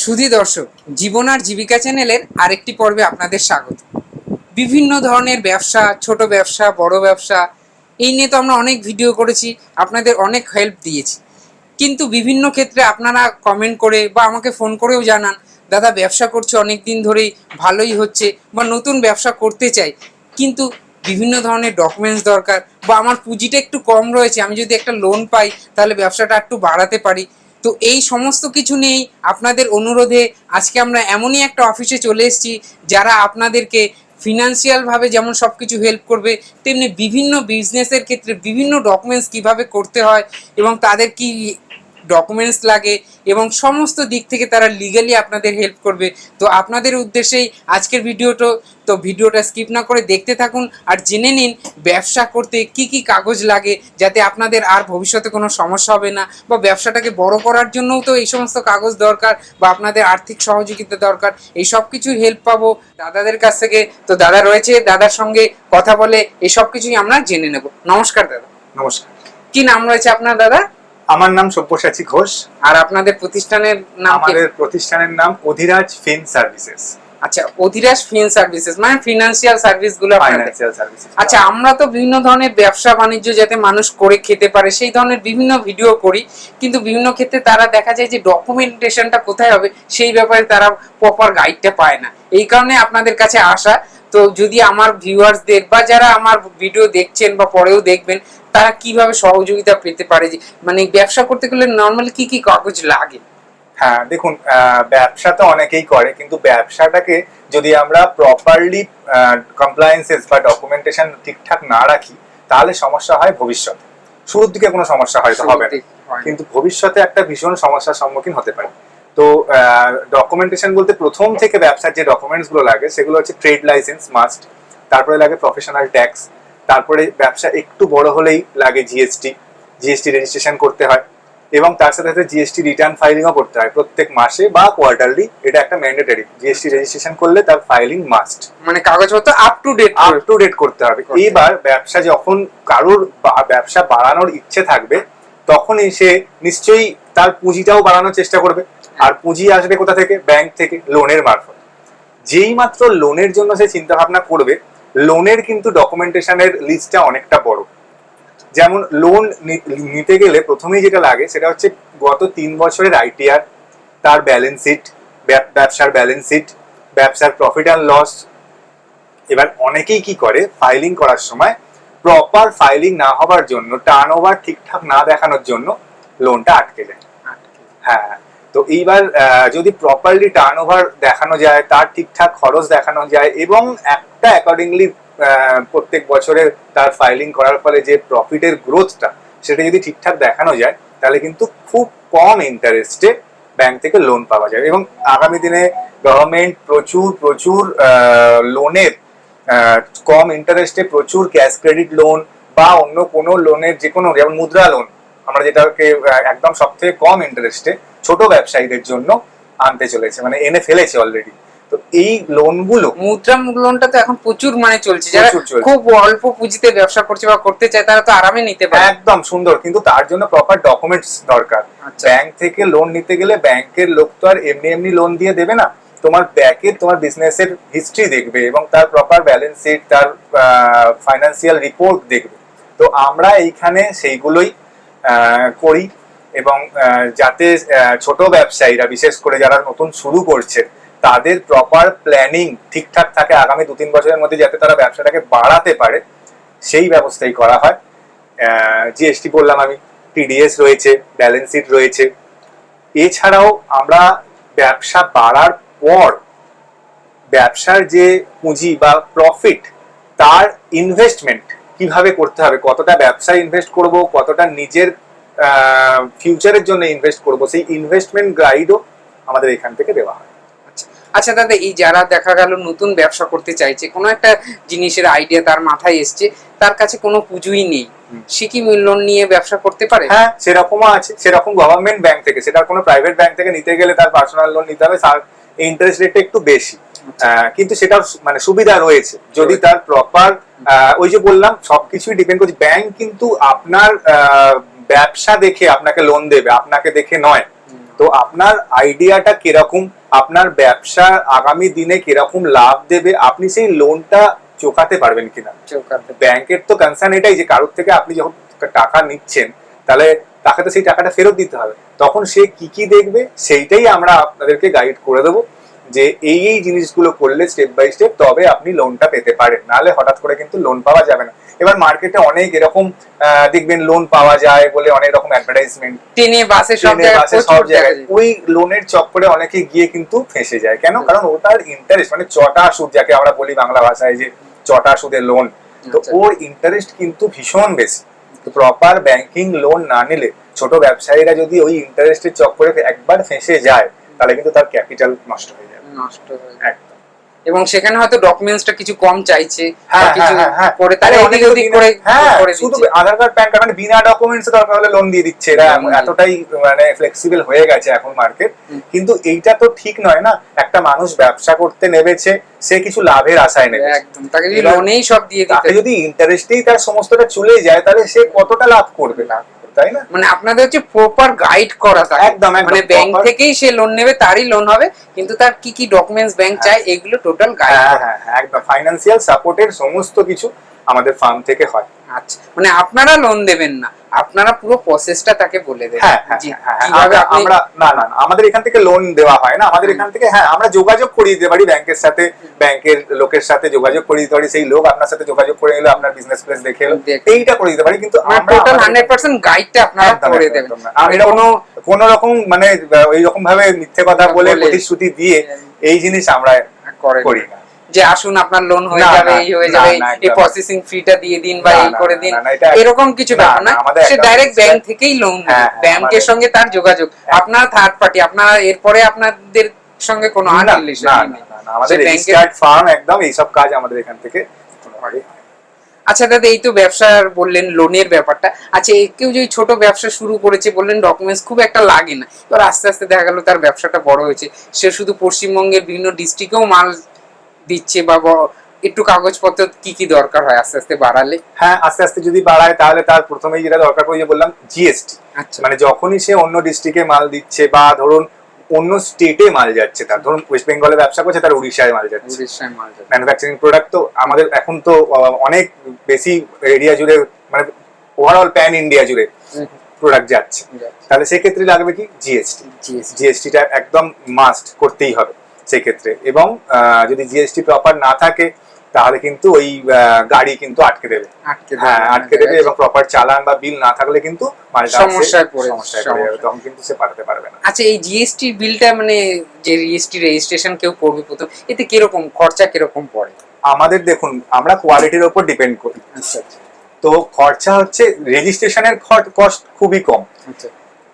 সুধী দর্শক, জীবন আর জীবিকা চ্যানেলের আরেকটি পর্বে আপনাদের স্বাগত। বিভিন্ন ধরনের ব্যবসা, ছোট ব্যবসা, বড় ব্যবসা, এই নিয়ে তো আমরা অনেক ভিডিও করেছি, আপনাদের অনেক হেল্প দিয়েছি। কিন্তু বিভিন্ন ক্ষেত্রে আপনারা কমেন্ট করে বা আমাকে ফোন করেও জানান, দাদা ব্যবসা করছে অনেক দিন ধরেই, ভালোই হচ্ছে, বা নতুন ব্যবসা করতে চাই, কিন্তু বিভিন্ন ধরনের ডকুমেন্টস দরকার, বা আমার পুঁজিটা একটু কম রয়েছে, আমি যদি একটা লোন পাই তাহলে ব্যবসাটা একটু বাড়াতে পারি। তো এই সমস্ত কিছু নিয়েই আপনাদের অনুরোধে আজকে আমরা এমনই একটা অফিসে চলে এসেছি যারা আপনাদেরকে ফিনান্সিয়ালভাবে যেমন সব কিছু হেল্প করবে, তেমনি বিভিন্ন বিজনেসের ক্ষেত্রে বিভিন্ন ডকুমেন্টস কিভাবে করতে হয় এবং তাদের কি ডকুমেন্টস লাগে এবং সমস্ত দিক থেকে তারা লিগালি আপনাদের হেল্প করবে। তো আপনাদের উদ্দেশ্যেই আজকের ভিডিওটা স্কিপ না করে দেখতে থাকুন আর জেনে নিন ব্যবসা করতে কি কি কাগজ লাগে, যাতে আপনাদের আর ভবিষ্যতে কোনো সমস্যা হবে না, বা ব্যবসাটাকে বড় করার জন্যও তো এই সমস্ত কাগজ দরকার, বা আপনাদের আর্থিক সহযোগিতা দরকার। এই সব কিছুই হেল্প পাবো দাদাদের কাছ থেকে। তো দাদা রয়েছে, দাদার সঙ্গে কথা বলে এই সব কিছুই আমরা জেনে নেব। নমস্কার দাদা। নমস্কার। কি নাম রয়েছে আপনার দাদা? আমার নাম সব্যসাচী ঘোষ। আর আপনাদের প্রতিষ্ঠানের নাম? আমাদের প্রতিষ্ঠানের নাম অধিরাজ ফিন সার্ভিসেস। আচ্ছা, অধিরাজ ফিন সার্ভিসেস মানে ফিনান্সিয়াল সার্ভিস গুলো। Financial services. আচ্ছা, আমরা তো বিভিন্ন ধরনের ব্যবসা বাণিজ্য যাতে মানুষ করে খেতে পারে সেই ধরনের বিভিন্ন ভিডিও করি, কিন্তু বিভিন্ন ক্ষেত্রে তারা দেখা যায় যে ডকুমেন্টেশনটা কোথায় হবে সেই ব্যাপারে তারা প্রপার গাইডটা পায় না। এই কারণে আপনাদের কাছে আসা। তো যদি আমার ভিউয়ার্সদের বা যারা আমার ভিডিও দেখছেন বা পরেও দেখবেন, তারা কিভাবে সহযোগিতা পেতে পারে, যে মানে ব্যবসা করতে গেলে নর্মালি কি কি কাগজ লাগে? হ্যাঁ, দেখুন, ব্যবসা তো অনেকেই করে, কিন্তু ব্যবসাটাকে যদি আমরা প্রপারলি কমপ্লায়েন্সেস বা ডকুমেন্টেশন ঠিকঠাক না রাখি তাহলে সমস্যা হয় ভবিষ্যতে। শুরুর দিকে কোনো সমস্যা হয়তো হবে না, কিন্তু ভবিষ্যতে একটা ভীষণ সমস্যার সম্মুখীন হতে পারে। তো ডকুমেন্টেশন বলতে প্রথম থেকে ব্যবসার যে ডকুমেন্টস গুলো লাগে সেগুলো হচ্ছে ট্রেড লাইসেন্স মাস্ট, তারপরে লাগে প্রফেশনাল ট্যাক্স, তারপরে ব্যবসা একটু বড় হলেই লাগে জিএসটি রেজিস্ট্রেশন করতে হয়, এবং তার সাথে সাথে জিএসটি রিটার্ন ফাইলিংও করতে হয় প্রত্যেক মাসে বা কোয়ার্টারলি। এটা একটা ম্যান্ডেটরি, জিএসটি রেজিস্ট্রেশন করলে তার ফাইলিং মাস্ট, মানে কাগজপত্র আপ টু ডেট করতে হবে। এইবার ব্যবসা যখন কারোর ব্যবসা বাড়ানোর ইচ্ছে থাকবে তখনই সে নিশ্চয়ই তার পুঁজিটাও বাড়ানোর চেষ্টা করবে। আর পুঁজি আসবে কোথা থেকে? ব্যাংক থেকে, লোনের মারফত। যেই মাত্র লোনের জন্য সে চিন্তা ভাবনা করবে, লোনের কিন্তু ডকুমেন্টেশনের লিস্টটা অনেকটা বড়। যেমন লোন নিতে গেলে প্রথমেই যেটা লাগে সেটা হচ্ছে গত 3 বছরের আইটিআর, তার ব্যালেন্স শিট, ব্যবসার ব্যালেন্স শিট, ব্যবসার প্রফিট অ্যান্ড লস। এবার অনেকেই কি করে, ফাইলিং করার সময় প্রপার ফাইলিং না হবার জন্য, টার্নওভার ঠিকঠাক না দেখানোর জন্য লোনটা আটকে যায়। হ্যাঁ, তো এইবার যদি প্রপারলি টার্নওভার দেখানো যায়, তার ঠিকঠাক খরচ দেখানো যায়, এবং একটা অ্যাকর্ডিংলি প্রত্যেক বছরে তার ফাইলিং করার ফলে যে প্রফিটের গ্রোথটা সেটা যদি ঠিকঠাক দেখানো যায়, তাহলে কিন্তু খুব কম ইন্টারেস্টে ব্যাংক থেকে লোন পাওয়া যায়। এবং আগামী দিনে গভর্নমেন্ট প্রচুর লোনের কম ইন্টারেস্টে প্রচুর ক্যাশ ক্রেডিট লোন বা অন্য কোনো লোনের, যে কোনো, যেমন মুদ্রা লোন, আমরা যেটাকে একদম সব থেকে কম ইন্টারেস্টে ছোট ব্যবসায়ীদের জন্য আনতে চলেছে, মানে এনে ফেলেছে অলরেডি। তো এই লোনগুলো, মুদ্রা লোনটা তো এখন প্রচুর চলছে, যারা খুব অল্প পুঁজিতে ব্যবসা করছে বা করতে চায় তারা তো আরামে নিতে পারে। একদম সুন্দর, কিন্তু তার জন্য প্রপার ডকুমেন্টস দরকার। ব্যাংক থেকে লোন নিতে গেলে ব্যাংকের লোক তো আর এমনি লোন দিয়ে দেবে না। তোমার বিজনেসের হিস্ট্রি দেখবে এবং তার প্রপার ব্যালেন্স শিট, তার ফাইন্যান্সিয়াল রিপোর্ট দেখবে। তো আমরা এইখানে সেইগুলোই করি, এবং যাতে ছোট ব্যবসায়ীরা, বিশেষ করে যারা নতুন শুরু করছে, তাদের প্রপার প্ল্যানিং ঠিকঠাক থাকে আগামী 2-3 বছরের মধ্যে, যাতে তারা ব্যবসাটাকে বাড়াতে পারে, সেই ব্যবস্থাই করা হয়। জিএসটি বললাম আমি, টিডিএস রয়েছে, ব্যালেন্স শিট রয়েছে। এছাড়াও আমরা ব্যবসা বাড়ার পর ব্যবসার যে পুঁজি বা প্রফিট, তার ইনভেস্টমেন্ট কিভাবে করতে হবে, কতটা ব্যবসায় ইনভেস্ট করব, কতটা নিজের ফিউচারের জন্য ইনভেস্ট করব, সেই ইনভেস্টমেন্ট গাইডও আমাদের এখান থেকে দেওয়া হয়। আচ্ছা দাদা, এই যারা দেখা গেল নতুন ব্যবসা করতে চাইছে, কোনো একটা জিনিসের আইডিয়া তার মাথায় এসছে, তার কাছে কোনো পুঁজিই নেই, সে কি লোন নিয়ে ব্যবসা করতে পারে? হ্যাঁ, সেরকমও আছে। সেরকম গভর্নমেন্ট ব্যাংক থেকে, সেটা কোনো প্রাইভেট ব্যাংক থেকে নিতে গেলে তার পার্সোনাল লোন নিতে হবে, ইন্টারেস্ট রেটটা একটু বেশি, কিন্তু সেটা মানে সুবিধা রয়েছে যদি তার প্রপার, ওই যে বললাম, সবকিছুই ডিপেন্ড করছে। ব্যাংক কিন্তু আপনার ব্যবসা দেখে আপনাকে লোন দেবে, আপনাকে দেখে নয়। তো আপনার আইডিয়াটা কিরকম, আপনার ব্যবসা আগামী দিনে কিরকম লাভ দেবে, আপনি সেই লোনটা চোকাতে পারবেন কিনা। ব্যাংকের তো কনসার্ন এটাই যে কারোর থেকে আপনি যখন টাকা নিচ্ছেন তাহলে তাকে তো সেই টাকাটা ফেরত দিতে হবে, তখন সে কি কি দেখবে সেইটাই আমরা আপনাদেরকে গাইড করে দেবো যে এই জিনিসগুলো করলে স্টেপ বাই স্টেপ তবে আপনি লোনটা পেতে পারেন, নাহলে হঠাৎ করে কিন্তু লোন পাওয়া যাবে না। এবার মার্কেটে অনেক এরকম দেখবেন লোন পাওয়া যায় বলে অনেক রকম অ্যাডভার্টাইজমেন্ট ট্রেনে বাসে সব জায়গায় ওই লোনের চক্করে অনেকে গিয়ে কিন্তু ফেঁসে যায়। কেন? কারণ ওটার ইন্টারেস্ট মানে চটা সুদ, যাকে আমরা বলি বাংলা ভাষায় যে চটা সুদের লোন, তো ওর ইন্টারেস্ট কিন্তু ভীষণ বেশি। প্রপার ব্যাংকিং লোন না নিলে ছোট ব্যবসায়ীরা যদি ওই ইন্টারেস্টের চক্করে একবার ফেঁসে যায় তাহলে কিন্তু তার ক্যাপিটাল নষ্ট হয়ে যাবে। একদম। এবং সেখানে হয়তো ডকুমেন্টসটা কিছু কম চাইছে, করে তাহলে অনেক অধিক করে শুধু আধার কার্ড প্যান কার্ড মানে বিনা ডকুমেন্টসে দরকার হলে লোন দিয়ে দিচ্ছে। এরা এতটাই মানে ফ্লেক্সিবল হয়ে গেছে এখন মার্কেট। কিন্তু এইটা তো ঠিক নয় না, একটা মানুষ ব্যবসা করতে নেমেছে, সে কিছু লাভের আশায় নেবে, একদম তাকে যদি লোনেই সব দিয়ে দিতে, তাকে যদি ইন্টারেস্টেই তার সমস্তটা চলে যায় তাহলে সে কতটা লাভ করবে না, তাই না? মানে আপনাদের হচ্ছে প্রপার গাইড করা থাকে, একদম মানে ব্যাংক থেকেই সে লোন নেবে তারই লোন হবে, কিন্তু তার কি কি ডকুমেন্টস ব্যাংক চাই এগুলো টোটাল গাইড। একদম ফাইন্যান্সিয়াল সাপোর্টের সমস্ত কিছু আমাদের ফার্ম থেকে হয়। আচ্ছা, মানে আপনারা লোন দেবেন না, আপনারা পুরো প্রসেসটা তাকে বলে দেবেন কিভাবে আমরা না না আমাদের এখান থেকে লোন দেওয়া হয় না, আমাদের এখান থেকে আমরা যোগাযোগ করিয়ে দিতে পারি ব্যাংকের সাথে, ব্যাংকের লোকের সাথে যোগাযোগ করিয়ে দিতে পারি, সেই লোক আপনার সাথে যোগাযোগ করে এলো, আপনার বিজনেস প্লেস দেখে এলো, এইটা করে দিতে পারি। কিন্তু আমরা টোটাল 100% গাইডটা আপনারা করে দেবেন। আর কোনো রকম মানে ওই রকম ভাবে মিথ্যে কথা বলে প্রতিশ্রুতি দিয়ে এই জিনিস আমরা করি না যে আসুন আপনার লোন হয়ে যাবে, এই হয়ে যাবে, এই প্রসেসিং ফিটা দিয়ে দিন বা এই করে দিন, এরকম কিছু ব্যাপার না। সে ডাইরেক্ট ব্যাংক থেকেই লোন নেবে, ব্যাংকের সঙ্গে তার যোগাযোগ, আপনার থার্ড পার্টি, আপনারা এরপরে আপনাদের সঙ্গে কোনো আর রিলেশন নেই। আমাদের রেজিস্টার্ড ফার্ম একদম এই সব কাজ আমাদের এখান থেকে হয়। আচ্ছা দাদা, এই তো ব্যবসার বললেন লোনের ব্যাপারটা, আচ্ছা কেউ যদি ছোট ব্যবসা শুরু করেছে, বললেন ডকুমেন্টস খুব একটা লাগে না, এবার আস্তে আস্তে দেখা গেল তার ব্যবসাটা বড় হয়েছে, সে শুধু পশ্চিমবঙ্গের বিভিন্ন ডিস্ট্রিক্টেও মাল দিচ্ছে বা একটু কাগজপত্র কি কি দরকার হয় আস্তে আস্তে বাড়ালে? আস্তে আস্তে যদি বাড়ায় তাহলে তার প্রথমেই যেটা দরকার পড়ে বললাম জিএসটি। মানে যখনই সে অন্য ডিস্ট্রিক্টে মাল দিচ্ছে বা ধরুন অন্য স্টেটে মাল যাচ্ছে, তার ধরুন ওয়েস্ট বেঙ্গলে ব্যবসা করছে, তার উড়িষ্যায় মাল যাচ্ছে, ম্যানুফ্যাকচারিং প্রোডাক্ট তো আমাদের এখন তো অনেক বেশি এরিয়া জুড়ে মানে ওভারঅল প্যান ইন্ডিয়া জুড়ে প্রোডাক্ট যাচ্ছে, তাহলে সেক্ষেত্রে লাগবে কি জিএসটি। জিএসটিটা একদম মাস্ট করতেই হবে সেক্ষেত্রে। এবং যদি জিএসটি প্রপার না থাকে তাহলে কিন্তু ওই গাড়ি কিন্তু আটকে দেবে, আটকে দেবে, এবং প্রপার চালান বা বিল না থাকলে কিন্তু সমস্যায় পড়ে যাবে, তখন কিন্তু সে পাঠাতে পারবে না। আচ্ছা, এই জিএসটি বিলটা মানে যে জিএসটি রেজিস্ট্রেশন কেউ করবে প্রথম, এতে কিরকম খরচা কিরকম পড়ে? আমাদের দেখুন আমরা কোয়ালিটির উপর ডিপেন্ড করি। আচ্ছা, তো খরচা হচ্ছে রেজিস্ট্রেশনের কস্ট খুবই কম। আচ্ছা,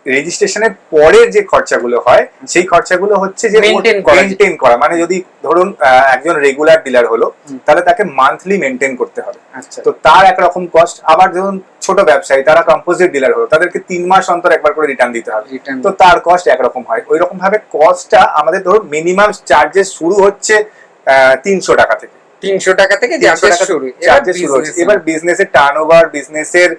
রেজিস্ট্রেশনের পরের যে খরচাগুলো হয় সেই খরচাগুলো হচ্ছে যে মেনটেন করা, মানে যদি ধরুন একজন রেগুলার ডিলার হলো তাহলে তাকে মান্থলি মেনটেন করতে হবে, তো তার একরকম কস্ট। আবার ধরুন ছোট ব্যবসায়ী, তারা কম্পোজিট ডিলার হলো, তাদেরকে 3 মাস অন্তর একবার করে রিটার্ন দিতে হবে, তো তার কস্ট একরকম হয়। ওই রকম ভাবে কস্টটা আমাদের ধরুন মিনিমাম চার্জেস শুরু হচ্ছে 300 টাকা থেকে, 300 টাকা থেকে চার্জেস শুরু হচ্ছে। এবার বিজনেসের টার্নওভার, বিজনেসের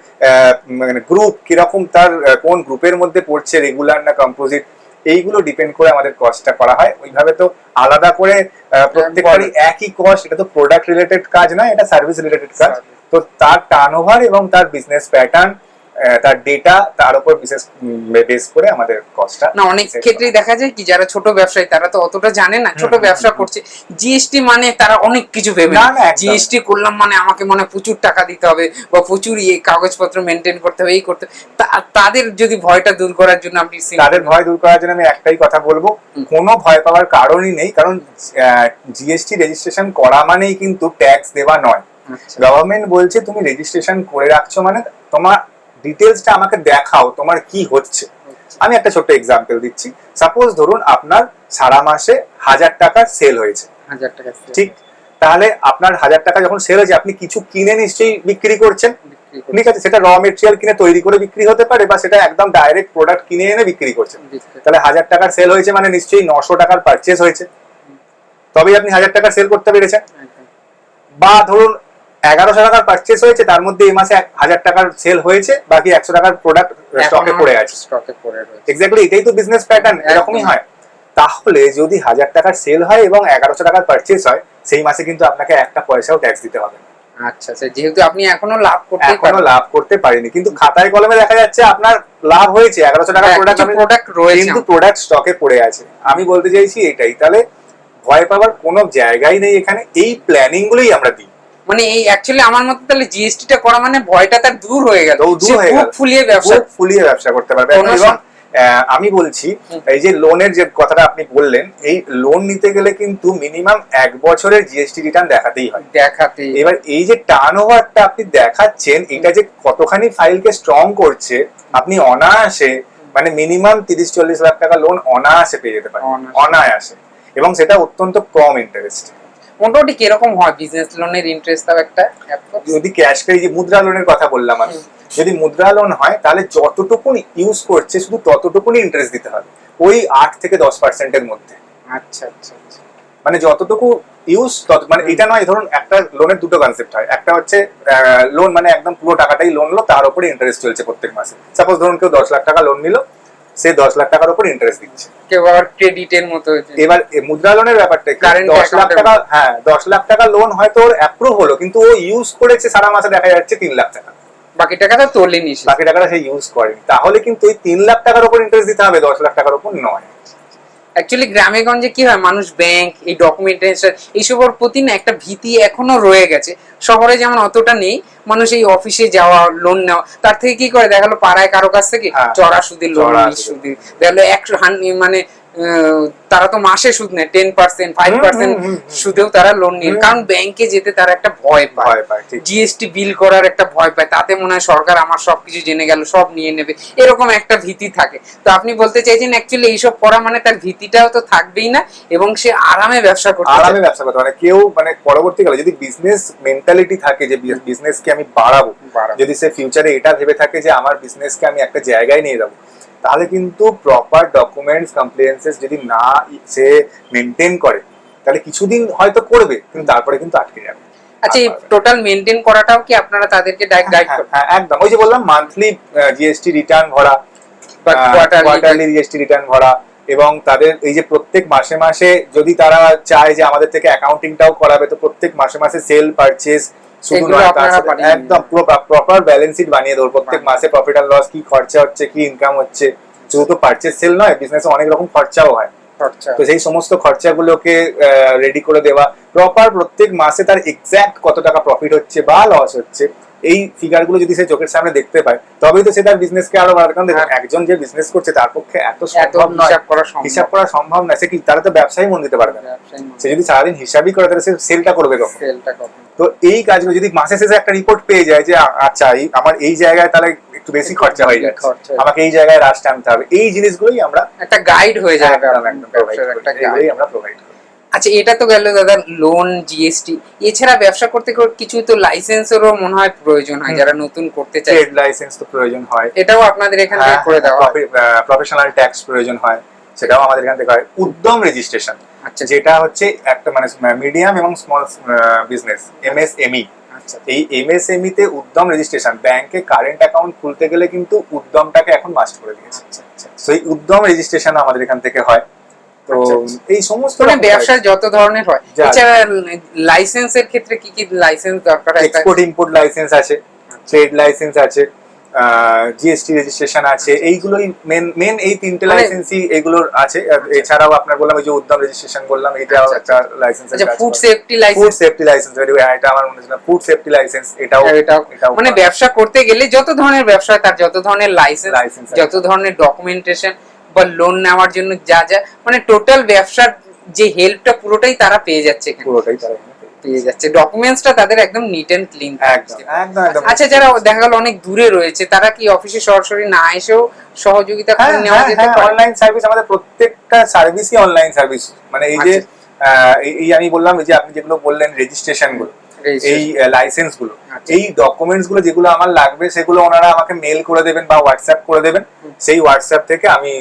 মানে গ্রুপ কিরকম, তার কোন গ্রুপের মধ্যে পড়ছে, রেগুলার না কম্পোজিট, এইগুলো ডিপেন্ড করে আমাদের কস্টটা করা হয়। ওইভাবে তো আলাদা করে প্রত্যেকবারই একই কস্ট, এটা তো প্রোডাক্ট রিলেটেড কাজ না, এটা সার্ভিস রিলেটেড কাজ। তো তার টার্নওভার এবং তার বিজনেস প্যাটার্ন, তার ডেটা, তার উপর বিশেষ বেস করে আমাদের কস্টটা। না, অনেক ক্ষেত্রেই দেখা যায় কি যারা ছোট ব্যবসায়ী তারা তো অতটা জানে না, ছোট ব্যবসা করছে, জিএসটি মানে তারা অনেক কিছু ভেবে না, জিএসটি করলাম মানে আমাকে মানে প্রচুর টাকা দিতে হবে বা প্রচুর কাগজপত্র মেনটেন করতে হবে, এই করতে, তাদের যদি ভয়টা দূর করার জন্য আপনি, তাদের ভয় দূর করার জন্য আমি একটাই কথা বলবো, কোনো ভয় পাওয়ার কারণই নেই। কারণ জিএসটি রেজিস্ট্রেশন করা মানেই কিন্তু ট্যাক্স দেওয়া নয়। গভর্নমেন্ট বলছে তুমি রেজিস্ট্রেশন করে রাখছো মানে তোমার ডিটেলসটা আমাকে দেখাও, তোমার কি হচ্ছে। আমি একটা ছোট্ট এক্সাম্পল দিচ্ছি। সাপোজ ধরুন আপনার সারা মাসে 1000 টাকার সেল হয়েছে, 1000 টাকা, ঠিক? তাহলে আপনার 1000 টাকা যখন সেল হয়েছে, আপনি কিছু কিনে নিশ্চয়ই বিক্রি করছেন, ঠিক আছে? সেটা র মেটেরিয়াল কিনে তৈরি করে বিক্রি হতে পারে, বা সেটা একদম ডাইরেক্ট প্রোডাক্ট কিনে এনে বিক্রি করছেন। তাহলে 1000 টাকার সেল হয়েছে মানে নিশ্চয়ই 900 টাকার পারচেজ হয়েছে, তবেই আপনি 1000 টাকার সেল করতে পেরেছেন। বা ধরুন 1100 টাকার পারচেজ হয়েছে, তার মধ্যে এই মাসে 1000 টাকার সেল হয়েছে, বাকি 100 টাকার প্রোডাক্ট স্টকে পড়ে আছে। এক্স্যাক্টলি, এটাই তো বিজনেস প্যাটার্ন, এরকমই হয়। তাহলে যদি 1000 টাকার সেল হয় এবং 1100 টাকার পারচেস হয়, সেই মাসে কিন্তু আপনাকে একটা পয়সাও ট্যাক্স দিতে হবে না। আচ্ছা আচ্ছা, যেহেতু আপনি এখনো লাভ করতে এখনো লাভ করতে পারিনি, কিন্তু খাতায় কলমে দেখা যাচ্ছে আপনার লাভ হয়েছে, 1100 টাকার প্রোডাক্ট রয়েছে, কিন্তু প্রোডাক্ট স্টকে পড়ে আছে। আমি বলতে চাইছি এটাই, তাহলে ভয় পাওয়ার কোনো জায়গাই নেই এখানে, এই প্ল্যানিং গুলোই আমরা দিই। মানে এই অ্যাকচুয়ালি আমার মতে তাহলে জিএসটি টা করা মানে ভয়টা তার দূর হয়ে গেল, দূর হয়ে গেল, ফুলিয়ে ব্যবসা করতে পারবে। এবং আমি বলছি এই যে লোনের যে কথাটা আপনি বললেন, এই লোন নিতে গেলে কিন্তু মিনিমাম 1 বছরের জিএসটি রিটার্ন দেখাতেই হয়। এবার এই যে টার্নওভারটা আপনি দেখাচ্ছেন, এটা যে কতখানি ফাইলকে স্ট্রং করছে, আপনি অনায়াসে মানে মিনিমাম 30-40 লাখ টাকা লোন অনায়াসে পেয়ে যেতে পারেন, অনায়াসে, এবং সেটা অত্যন্ত কম ইন্টারেস্ট। মোটামুটি কিরকম হয় বিজনেস লোনের ইন্টারেস্ট? তাও একটা যদি ক্যাশ ক্রেডিট, যে মুদ্রা লোনের কথা বললাম আমি, যদি মুদ্রা লোন হয় তাহলে যতটুকুনি ইউজ করছে শুধু ততটুকুনি ইন্টারেস্ট দিতে হবে, ওই 8 থেকে 10% মধ্যে। আচ্ছা আচ্ছা আচ্ছা, মানে যতটুকু ইউজ তত, মানে এটা নয়, ধরুন একটা লোনের দুটো কনসেপ্ট হয়, একটা হচ্ছে লোন মানে একদম পুরো টাকাটাই লোন নিলো, তার উপরে ইন্টারেস্ট চলছে প্রত্যেক মাসে। সাপোজ ধরুন কেউ 10 লাখ টাকা লোন নিল, সে 10 লাখ টাকার উপর ইন্টারেস্ট দিচ্ছে, কেউ আবার ক্রেডিটের মতো। এবার মুদ্রা লোনের ব্যাপারটা 10 লাখ টাকা, হ্যাঁ 10 লাখ টাকা লোন হয়তো ওর অ্যাপ্রুভ হলো, কিন্তু ও ইউজ করেছে সারা মাসে দেখা যাচ্ছে 3 লাখ টাকা, বাকি টাকাটা তোলেনি, বাকি টাকাটা সে ইউজ করেনি, তাহলে কিন্তু ওই 3 লাখ টাকার উপর ইন্টারেস্ট দিতে হবে, 10 লাখ টাকার উপর নয়। অ্যাকচুয়ালি গ্রামে গঞ্জে কি হয়, মানুষ ব্যাংক, এই ডকুমেন্টেশন এইসবের প্রতি না একটা ভীতি এখনো রয়ে গেছে। শহরে যেমন অতটা নেই, মানুষ এই অফিসে যাওয়া, লোন নেওয়া, তার থেকে কি করে দেখালো পাড়ায় কারো কাছ থেকে চড়া সুদে লোন, সুদে দেখালো 100 মানে তারা তো মাসে সুদ নেয় 10%, 5% সুদেও তারা লোন নিয়ে, কারণ ব্যাংকে যেতে তারা একটা ভয় পায়, জিএসটি বিল করার একটা ভয় পায়, তাতে মনে হয় সরকার আমার সবকিছু জেনে গেল, সব নিয়ে নেবে, এরকম একটা ভীতি থাকে। তো আপনি বলতে চাইছেন অ্যাকচুয়ালি এইসব করা মানে তার ভীতিটাও তো থাকবেই না, এবং সে আরামে ব্যবসা করতে, মানে কেউ মানে পরবর্তীকালে যদি বিজনেস মেন্টালিটি থাকে যে বিজনেসকে আমি বাড়াবো, যদি সে ফিউচারে এটা ভেবে থাকে যে আমার বিজনেসকে আমি একটা জায়গায় নিয়ে যাবো, তাহলে কিন্তু প্রপার ডকুমেন্টস কমপ্লিয়েন্সেস যদি না সে মেনটেন করে, তাহলে কিছুদিন হয়তো করবে, কিন্তু তারপরে কিন্তু আটকে যাবে। আচ্ছা, এই টোটাল মেনটেন করাটাও কি আপনারা তাদেরকে গাইড করেন? হ্যাঁ একদম, ওই যে বললাম মান্থলি জিএসটি রিটার্ন ভরা, কোয়ার্টারলি জিএসটি রিটার্ন ভরা, এবং তাদের এই যে প্রত্যেক মাসে মাসে যদি তারা চায় যে আমাদের থেকে অ্যাকাউন্টিংটাও করাবে, তো প্রত্যেক মাসে মাসে সেল পারচেজ শুধু নয়, একদম পুরো প্রপার ব্যালেন্স শিট বানিয়ে দেবো, প্রত্যেক মাসে প্রফিট আর লস, কি খরচা হচ্ছে, কি ইনকাম হচ্ছে, শুধু তো পারচেজ সেল নয়, বিজনেসে অনেক রকম খরচাও হয়, তো সেই সমস্ত খরচাগুলোকে রেডি করে দেওয়া, প্রপার প্রত্যেক মাসে তার এক্সাক্ট কত টাকা প্রফিট হচ্ছে বা লস হচ্ছে, এই ফিগারগুলো যদি সে চোখের সামনে দেখতে পায়, তবেই তো সে তার বিজনেসকে আরো বাড়াতে। কারণ দেখুন, একজন যে বিজনেস করছে তার পক্ষে এত সম্ভব নয়, হিসাব করা সম্ভব নয়, সে কি তারা তো ব্যবসায় মন দিতে পারবে না, সে যদি সারাদিন হিসাবই করে তাহলে সে সেলটা করবে কখন? তো এই কাজগুলো যদি মাসে শেষে একটা রিপোর্ট পেয়ে যায় যে আচ্ছা আমার এই জায়গায় তাহলে একটু বেশি খরচা হয়ে যাচ্ছে, আমাকে এই জায়গায় রাশ টানতে হবে, এই জিনিসগুলোই আমরা একটা গাইড হয়ে যায়, আমরা প্রোভাইড করি। আচ্ছা, এটা তো গেল দাদা লোন, জিএসটি, এছাড়া ব্যবসা করতে কিছু তো লাইসেন্সেরও মনে হয় প্রয়োজন হয়, যারা নতুন করতে চায় ট্রেড লাইসেন্স তো প্রয়োজন হয়, এটাও আপনাদের এখান থেকে করে দেওয়া হয়। প্রফেশনাল ট্যাক্স প্রয়োজন হয়, সেটাও আমাদের এখান থেকে হয়। উদ্যম রেজিস্ট্রেশন, যেটা হচ্ছে একটা মানে মিডিয়াম এবং স্মল বিজনেস, এমএসএমই, এই এমএসএমই তে উদ্যম রেজিস্ট্রেশন, ব্যাংকে কারেন্ট অ্যাকাউন্ট খুলতে গেলে কিন্তু উদ্যমটাকে এখন মাস্ট করে দিয়েছে, তো এই উদ্যম রেজিস্ট্রেশন আমাদের এখান থেকে হয়। তো এই সমস্ত মানে ব্যবসার যত ধরনের হয়, এছাড়া লাইসেন্সের ক্ষেত্রে কি কি লাইসেন্স দরকার হয়? এক্সপোর্ট ইম্পোর্ট লাইসেন্স আছে, ট্রেড লাইসেন্স আছে, জিএসটি রেজিস্ট্রেশন আছে, এইগুলোই মেন এই তিনটে লাইসেন্সই এগুলোর আছে। এছাড়াও আপনার বললাম ওই যে উদ্যম রেজিস্ট্রেশন বললাম, এটাও একটা লাইসেন্স আছে। Food safety licence, food safety licence, এটা আমার মনে হচ্ছে ফুড সেফটি লাইসেন্স, এটাও মানে ব্যবসা করতে গেলে যত ধরনের ব্যবসা তার যত ধরনের লাইসেন্স, যত ধরনের ডকুমেন্টেশন বা লোন নেওয়ার জন্য যা যা মানে টোটাল ব্যবসার যে হেল্পটা পুরোটাই তারা পেয়ে যাচ্ছে, পুরোটাই তারা পেয়ে যাচ্ছে, ডকুমেন্টসটা তাদের একদম নিট এন্ড ক্লিন। একদম। আচ্ছা, যারা দেখা গেল অনেক দূরে রয়েছে, তারা কি অফিসে সরাসরি না এসেও সহযোগিতা করে নেওয়া যেতে পারে? অনলাইন সার্ভিস, আমাদের প্রত্যেকটা সার্ভিসই অনলাইন সার্ভিস। মানে এই যে এই আমি বললাম যে আপনি যেগুলো বললেন রেজিস্ট্রেশন গুলো, এই লাইসেন্স গুলো, এই ডকুমেন্টস গুলো যেগুলো আমার লাগবে সেগুলো ওনারা আমাকে মেল করে দেবেন বা হোয়াটসঅ্যাপ করে দেবেন, সেই হোয়াটসঅ্যাপ থেকে আমি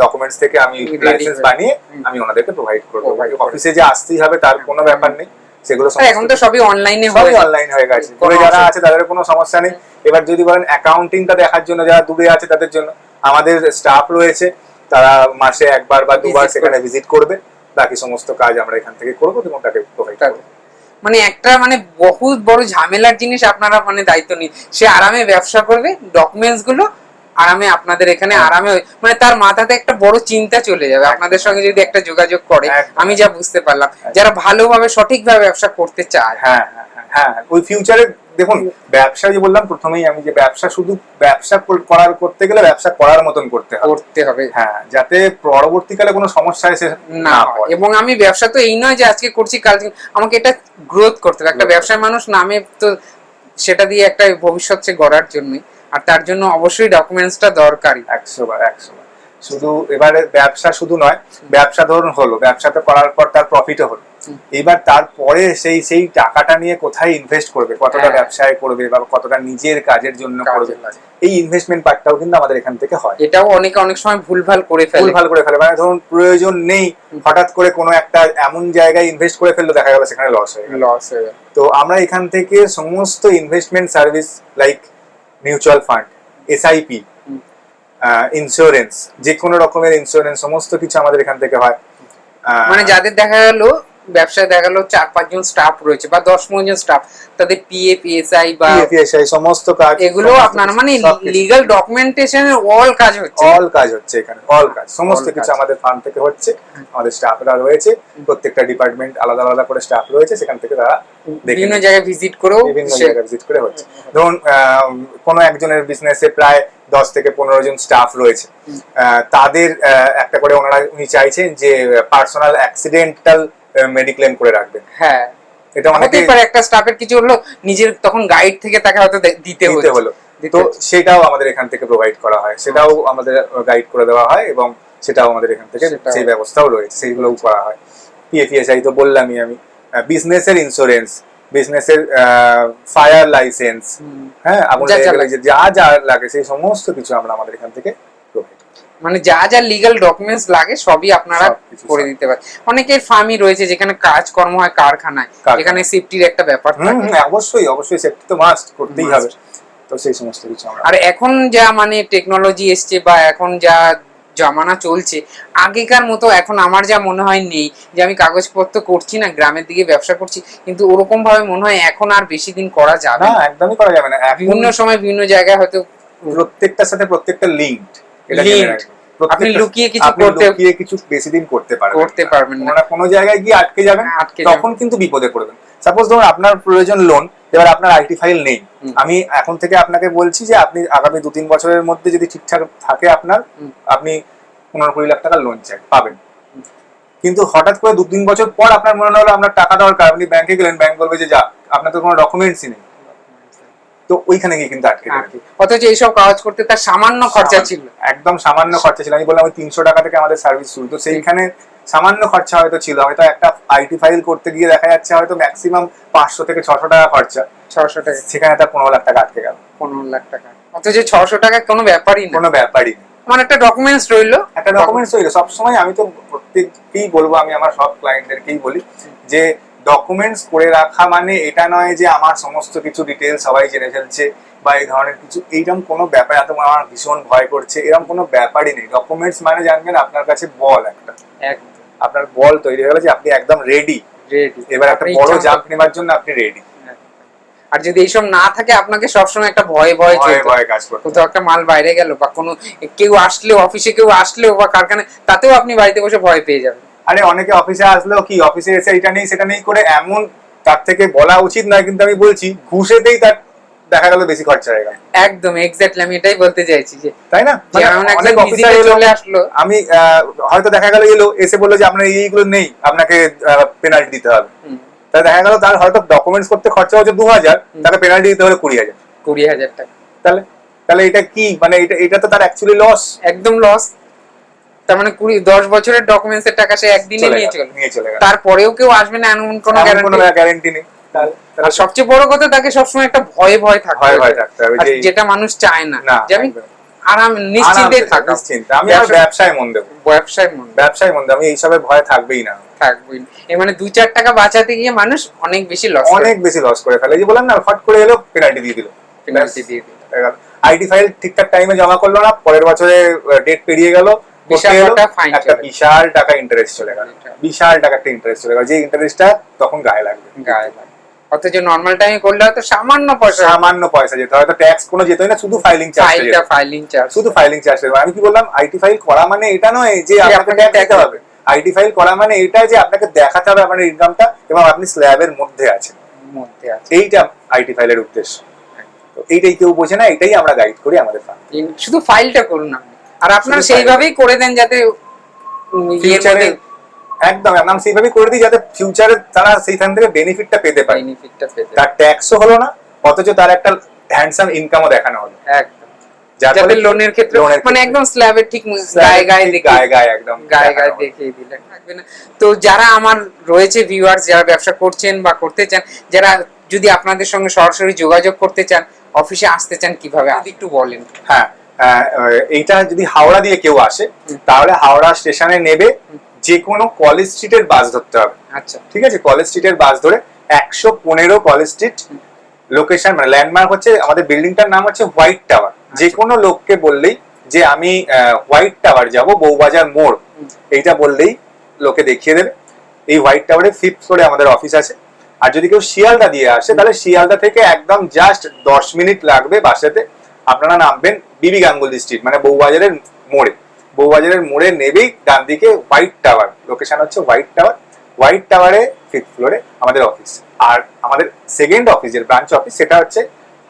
ডকুমেন্টস থেকে আমি লাইসেন্স বানিয়ে আমি ওনাদেরকে প্রোভাইড করব। অফিসে যে আসতেই হবে তার কোনো ব্যাপার নেই, সেগুলো এখন তো সবই অনলাইনে হয়ে গেছে, যারা আছে তাদের কোনো সমস্যা নেই। এবার যদি বলেন অ্যাকাউন্টিংটা দেখার জন্য যারা দূরে আছে তাদের জন্য আমাদের স্টাফ রয়েছে, তারা মাসে একবার বা দুবার Visit সেখানে ভিজিট করবে, বাকি সমস্ত কাজ আমরা এখান থেকে করবো এবং তাকে প্রোভাইড করবো। মানে একটা মানে বহুত বড় ঝামেলার জিনিস আপনারা মানে দায়িত্ব নিন, সে আরামে ব্যবসা করবে, ডকুমেন্টস গুলো আরামে আপনাদের এখানে আরামে মানে তার মাথাতে একটা বড় চিন্তা চলে যাবে আপনাদের সঙ্গে যদি একটা যোগাযোগ করে। আমি যা বুঝতে পারলাম যারা ভালোভাবে সঠিকভাবে ব্যবসা করতে চায়। হ্যাঁ হ্যাঁ হ্যাঁ, ওই ফিউচারে দেখুন ব্যবসা যে বললাম প্রথমেই আমি, যে ব্যবসা শুধু ব্যবসা করতে গেলে ব্যবসা করার মতন করতে হবে। হ্যাঁ, যাতে পরবর্তীকালে কোনো সমস্যা এসে না হয়। এবং আমি ব্যবসা তো এই নয় যে আজকে করছি কালকে, আমাকে এটা গ্রোথ করতে হবে। একটা ব্যবসায় মানুষ নামে তো সেটা দিয়ে একটা ভবিষ্যৎ সে গড়ার জন্যই, আর তার জন্য অবশ্যই ডকুমেন্টসটা দরকারি। 100 বার। শুধু এবারে ব্যবসা শুধু নয়, ব্যবসা ধরুন হলো, ব্যবসাটা করার পর তার প্রফিটও হলো, এবার তারপরে সেই টাকাটা নিয়ে কোথায় ইনভেস্ট করবে, কতটা ব্যবসায় করবে বা কতটা নিজের কাজের জন্য করবে, এই ইনভেস্টমেন্ট পার্টটাও কিন্তু আমাদের এখান থেকে হয়। এটাও অনেক সময় ভুলভাল করে ফেলে। মানে ধরুন প্রয়োজন নেই, হঠাৎ করে কোনো একটা এমন জায়গায় ইনভেস্ট করে ফেললো, দেখা গেল সেখানে লস হয়ে গেল। তো আমরা এখান থেকে সমস্ত investment service like mutual fund, SIP, insurance, যে কোনো রকমের ইন্স্যুরেন্স সমস্ত কিছু আমাদের এখান থেকে হয়। মানে যাদের দেখা গেল ব্যবসায় দেখা গেল 4-5 জন স্টাফ রয়েছে বা 10-15 জন স্টাফ, তাদের পিএফ, এসআই বা সমস্ত কাজ এগুলো আপনারা মানে লিগ্যাল ডকুমেন্টেশনের অল কাজ হচ্ছে এখানে, সমস্ত কিছু আমাদের ফার্ম থেকে হচ্ছে। আমাদের স্টাফরা রয়েছে, প্রত্যেকটা ডিপার্টমেন্ট আলাদা আলাদা করে স্টাফ রয়েছে, সেখান থেকে তারা বিভিন্ন জায়গায় ভিজিট করে হচ্ছে। ধরুন কোনো একজনের বিজনেসে প্রায় 10 থেকে 15 জন স্টাফ রয়েছে, তাদের একটা করে উনি চাইছেন যে পার্সোনাল অ্যাক্সিডেন্টাল মেডিক্লেম করে রাখবেন। হ্যাঁ, এটা অনেকই পারে একটা স্টাফের কিছু হলো নিজের তখন গাইড থেকে তাকে হয়তো দিতে হলো, তো সেটাও আমাদের এখান থেকে প্রোভাইড করা হয়, সেটাও আমাদের গাইড করে দেওয়া হয় এবং সেটাও আমাদের এখান থেকে সেই ব্যবস্থাও রয়েছে, সেইগুলোও করা হয়। পিএফএসআই তো বললামই আমি, বিজনেসের ইন্স্যুরেন্স, বিজনেসের ফায়ার লাইসেন্স, হ্যাঁ, যা লাগে সেই সমস্ত কিছু আমরা আমাদের এখান থেকে মানে যা লিগ্যাল ডকুমেন্টস লাগে সবই আপনারা করে দিতে পারেন। অনেকের ফার্মই রয়েছে যেখানে কাজকর্ম হয় কারখানায়, এখানে সেফটির একটা ব্যাপার থাকে। অবশ্যই সেফটি তো মাস্ট করতেই হবে, তো সেই সমস্ত কিছু আমরা। আর এখন যা মানে টেকনোলজি এসছে বা এখন যা জামানা চলছে, আগেকার মতো এখন আমার যা মনে হয় নেই যে আমি কাগজপত্র করছি না, গ্রামের দিকে ব্যবসা করছি, কিন্তু ওরকম ভাবে মনে হয় এখন আর বেশি দিন করা যাবে না, একদমই করা যাবে না। বিভিন্ন সময় বিভিন্ন জায়গায় হয়তো প্রত্যেকটার সাথে প্রত্যেকটা লিঙ্কড, আপনি লুকিয়ে কিছু বেশি দিন করতে পারবেন না, কোনো জায়গায় গিয়ে আটকে যাবেন, তখন কিন্তু বিপদে পড়বেন। সাপোজ ধরুন আপনার প্রয়োজন লোন, এবার আপনার আইটি ফাইল নেই, আমি এখন থেকে আপনাকে বলছি যে আপনি আগামী 2-3 বছরের মধ্যে যদি ঠিকঠাক থাকে আপনার, আপনি 15-20 লাখ টাকা লোন পাবেন। কিন্তু হঠাৎ করে 2-3 বছর পর আপনার মনে হলো আপনার টাকা দরকার, আপনি ব্যাংকে গেলেন, ব্যাংক বলবে যে যা, আপনার তো কোনো ডকুমেন্টসই নেই, তো ওইখানে গিয়ে কিন্তু আটকে যাবে। অথচ এইসব কাজ করতে তার সামান্য খরচা ছিল, একদম সামান্য খরচা ছিল। আমি বললাম 300 টাকা থেকে আমাদের সার্ভিস শুরু, তো সেইখানে সামান্য খরচা হয়তো ছিল, হয়তো একটা আইটি ফাইল করতে গিয়ে দেখা যাচ্ছে হয়তো ম্যাক্সিমাম 500 থেকে 600 টাকা খরচা, 600 টাকা, সেখানে তার 15 লাখ টাকা আটকে গেল। 15 লাখ টাকা, অথচ 600 টাকা কোনো ব্যাপারই না, মানে একটা ডকুমেন্টস রইলো, সবসময় আমি তো প্রত্যেককেই বলবো, আমি আমার সব ক্লায়েন্টদেরকেই বলি যে ডকুমেন্টস করে রাখা মানে এটা নয় যে আমার সমস্ত কিছু ডিটেইলস সবাই জেনে ফেলছে বা এই ধরনের কিছু, এইরকম কোনো ব্যাপার এত আমার ভীষণ ভয় করছে, এরকম কোনো ব্যাপারই নেই। ডকুমেন্টস মানে জানবেন আপনার কাছে বল একটা, আপনার বল তৈরি হয়ে গেছে, আপনি একদম রেডি, এবার একটা বড় জাম্প নেবার জন্য আপনি রেডি। আর যদি এইসব না থাকে আপনাকে সবসময় একটা ভয় কাজ করতে, কোথাও একটা মাল বাইরে গেল বা কোনো কেউ আসলেও, অফিসে কেউ আসলেও বা কারখানায়, তাতেও আপনি বাড়িতে বসে ভয় পেয়ে যাবেন। আরে অনেকে অফিসে আসলেও কি, অফিসে এসে এটা নেই সেটা নেই করে এমন, তার থেকে বলা উচিত নয়, কিন্তু আমি বলছি ঘুষেতেই তার দেখা গেল বেশি খরচা হয়ে গেল। একদম এক্স্যাক্টলি, আমি এটাই বলতে চাইছি যে, তাই না, অনেক অফিসার চলে আসলো, আমি হয়তো দেখা গেল এসে বললো যে আপনার এইগুলো নেই, আপনাকে পেনাল্টি দিতে হবে, তাই দেখা গেল তার হয়তো ডকুমেন্টস করতে খরচা হচ্ছে 2000, তাকে পেনাল্টি দিতে হলে 20,000 টাকা। তাহলে এটা কি, মানে এটা তো তার অ্যাকচুয়ালি লস, একদম লস। তার মানে 10 বছরের ডকুমেন্টস এর টাকা সে একদিনে নিয়ে চলে গেল, তারপরেও কেউ আসবে না এমন কোনো গ্যারান্টি নেই। আর সবচেয়ে বড় কথা, তাকে সবসময় একটা ভয় থাকতে হবে, যেটা মানুষ চায় না, যে আমি আরাম নিশ্চিন্তে থাকা। আমি আর ব্যবসায় মন দেব, মন দেব, আমি এইসবে ভয় থাকবেই না। এই মানে 2-4 টাকা বাঁচাতে গিয়ে মানুষ অনেক বেশি লস করে ফেলে। এই যে বললাম না, ফট করে এলো, পেনাল্টি দিয়ে দিল, আইটি ফাইল ঠিকঠাক টাইমে জমা করলো না, পরের বছরে ডেট পেরিয়ে গেল, বিশাল করতে এলো, একটা fine একটা চলে। বিশাল টাকা ইন্টারেস্ট চলে গেল, বিশাল টাকা একটা ইন্টারেস্ট চলে গেল, যে ইন্টারেস্টটা তখন গায়ে লাগবে। গায়ে লাগে। অথচ নর্মাল টাইমে করলে হয়তো সামান্য পয়সা, সামান্য পয়সা যেত, হয়তো ট্যাক্স কোনো যেতই না, শুধু ফাইলিং চার্জটা যেত, ফাইলিং চার্জ, শুধু ফাইলিং চার্জ। আমি কি বললাম, আইটি ফাইল করা মানে এটা নয় যে আপনাকে আপনাকে ট্যাক্স tax দিতে হবে। আইটি ফাইল করা মানে এটা যে আপনাকে দেখাতে হবে আপনার ইনকামটা এবং আপনি স্ল্যাবের মধ্যে আছেন, মধ্যে আছে। এইটা আইটি ফাইলের উদ্দেশ্য। তো এইটাই কেউ বোঝে না, এটাই আমরা গাইড করি আমাদের ফার্ম। শুধু ফাইলটা করুন আপনি, আর আপনারা শুধু সেইভাবেই করে দেন যাতে ইয়ের ফিউচারে মধ্যে একদম আমরা সেইভাবেই করে দিই যাতে ফিউচারে তারা সেইখান থেকে বেনিফিটটা পেতে পারে। বেনিফিটটা পেতে, তার ট্যাক্সও হলো না, অথচ তার একটা হ্যান্ডসাম ইনকামও দেখানো হলো। একদম। যাতে লোনের ক্ষেত্রে মানে একদম স্ল্যাবের ঠিক গায়ে গায়ে গায়ে গায়ে একদম গায়ে গায়ে দেখিয়ে দিলে থাকবে না। তো যারা আমার রয়েছে ভিউয়ার্স, যারা ব্যবসা করছেন বা করতে চান, যারা যদি আপনাদের সঙ্গে সরাসরি যোগাযোগ করতে চান, অফিসে আসতে চান, কিভাবে যদি একটু বলেন। হ্যাঁ, এইটা যদি হাওড়া দিয়ে কেউ আসে তাহলে হাওড়া স্টেশনে নেবে, যে কোনো কলেজ স্ট্রিটের বাস ধরতে হবে। আচ্ছা, ঠিক আছে, কলেজ স্ট্রিটের বাস ধরে 115 কলেজ স্ট্রিট, লোকেশন মানে ল্যান্ডমার্ক হচ্ছে আমাদের বিল্ডিংটার নাম হচ্ছে হোয়াইট টাওয়ার। যে কোনো লোককে বললেই যে আমি হোয়াইট টাওয়ার যাব, বউবাজার মোড়, এইটা বললেই লোকে দেখিয়ে দেবে। এই হোয়াইট টাওয়ারে 5th ফ্লোরে আমাদের অফিস আছে। আর যদি কেউ শিয়ালদা দিয়ে আসে তাহলে শিয়ালদা থেকে একদম জাস্ট 10 মিনিট লাগবে বাসেতে, আপনারা নামবেন বিবি গাঙ্গুলি স্ট্রিট মানে বউবাজারের মোড়ে। বউবাজারের মোড়ে নেবেই ডান দিকে হোয়াইট টাওয়ার, লোকেশন হচ্ছে হোয়াইট টাওয়ার। হোয়াইট টাওয়ারে 5th ফ্লোরে আমাদের অফিস। আর আমাদের সেকেন্ড অফিস, যেটা ব্রাঞ্চ অফিস, সেটা হচ্ছে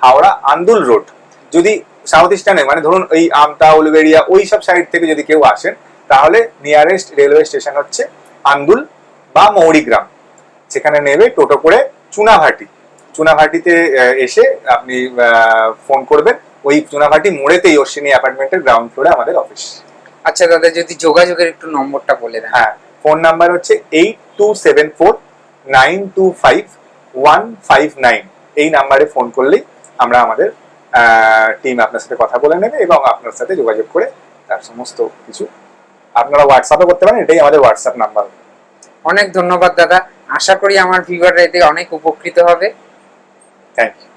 হাওড়া আন্দুল রোড। যদি সাউথ ইস্টার্নে মানে ধরুন ওই আমতা উলুবেড়িয়া ওই সব সাইড থেকে যদি কেউ আসেন তাহলে নিয়ারেস্ট রেলওয়ে স্টেশন হচ্ছে আন্দুল বা মৌরিগ্রাম। সেখানে নেবে টোটো করে চুনাভাটি। চুনাভাটিতে এসে আপনি ফোন করবেন, ওই চুনাভাটি মোড়েতেই অশ্বিনী অ্যাপার্টমেন্টের গ্রাউন্ড ফ্লোরে আমাদের অফিস। আচ্ছা দাদা, যদি যোগাযোগের একটু নম্বরটা বলে দেন। হ্যাঁ, ফোন নাম্বার হচ্ছে 8274925159। এই নাম্বারে ফোন করলেই আমরা আমাদের টিম আপনার সাথে কথা বলে নেবে এবং আপনার সাথে যোগাযোগ করে তার সমস্ত কিছু আপনারা হোয়াটসঅ্যাপে করতে পারেন, এটাই আমাদের হোয়াটসঅ্যাপ নাম্বার। অনেক ধন্যবাদ দাদা, আশা করি আমার ভিউয়াররা এতে অনেক উপকৃত হবে। Thank you.